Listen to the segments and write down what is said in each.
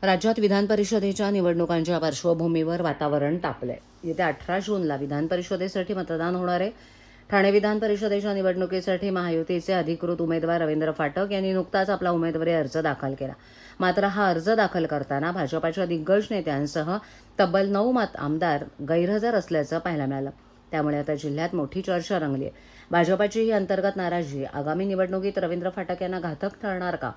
राज्यात विधान परिषदेच्या निवडणुकांच्या पार्श्वभूमीवर वातावरण तापलंय। येत्या 18 जूनला विधान परिषदेसाठी मतदान होणार आहे। ठाणे विधान परिषदेच्या निवडणुकीसाठी महायुतीचे अधिकृत उमेदवार रवींद्र फाटक यांनी नुकताच आपला उमेदवारी अर्ज दाखल केला। मात्र हा अर्ज दाखल करताना भाजपाच्या दिग्गज नेत्यांसह तब्बल 9 आमदार गैरहजर असल्याचं पाहायला मिळालं। त्यामुळे आता जिल्ह्यात मोठी चर्चा रंगली आहे। भाजपाची ही अंतर्गत नाराजी आगामी निवडणुकीत रवींद्र फाटक यांना घातक ठरणार का,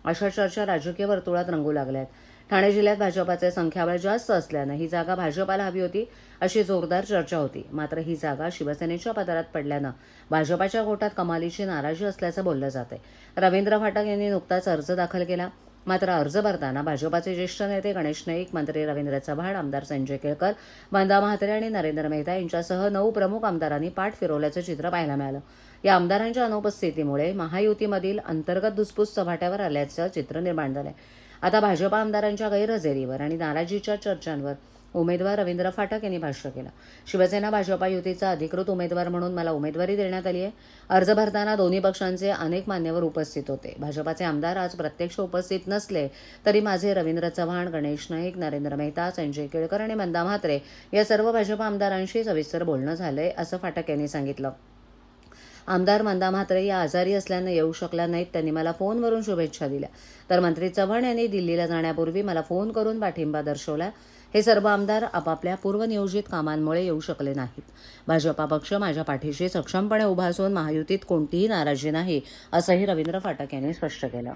अशा चर्चा राजकीय वर्तुळात रंगू लागल्या आहेत। ठाणे जिल्ह्यात भाजपाचे संख्याबळ जास्त असल्यानं ही जागा भाजपाला हवी होती अशी जोरदार चर्चा होती। मात्र ही जागा शिवसेनेच्या पदरात पडल्यानं भाजपाच्या गोटात कमालीची नाराजी असल्याचं बोललं जातंय। रवींद्र फाटक यांनी नुकताच अर्ज दाखल केला। मात्र अर्ज भरताना भाजपाचे ज्येष्ठ नेते गणेश नाईक, मंत्री रवींद्र चव्हाण, आमदार संजय केळकर, वंदा महात्रे आणि नरेंद्र मेहता यांच्यासह 9 प्रमुख आमदारांनी पाठ फिरवल्याचं चित्र पाहायला मिळालं। या आमदारांच्या अनुपस्थितीमुळे महायुतीमधील अंतर्गत धुसफूस चव्हाट्यावर आल्याचं चित्र निर्माण झालंय। आता भाजपा आमदारांच्या गैरहजेरीवर आणि नाराजीच्या चर्चांवर उमेदवार रवींद्र फाटक यांनी भाष्य केलं। शिवसेना भाजपा युतीचा अधिकृत उमेदवार म्हणून मला उमेदवारी देण्यात आली आहे। अर्ज भरताना दोन्ही पक्षांचे अनेक मान्यवर उपस्थित होते। भाजपाचे आमदार आज प्रत्यक्ष उपस्थित नसले तरी माझे रवींद्र चव्हाण, गणेश नाईक, नरेंद्र मेहता, संजय केळकर आणि वंदा महात्रे या सर्व भाजपा आमदारांशी सविस्तर बोलणं झालंय, असं फाटक यांनी सांगितलं। आमदार वंदा म्हात्रे या आजारी असल्याने येऊ शकल्या नाहीत। त्यांनी मला फोनवरून शुभेच्छा दिल्या। तर मंत्री चव्हाण यांनी दिल्लीला जाण्यापूर्वी मला फोन करून पाठिंबा दर्शवला। हे सर्व आमदार आपापल्या पूर्वनियोजित कामांमुळे येऊ शकले नाहीत। भाजपा पक्ष माझ्या पाठीशी सक्षमपणे उभा असून महायुतीत कोणतीही नाराजी नाही, असंही रवींद्र फाटक यांनी स्पष्ट केलं।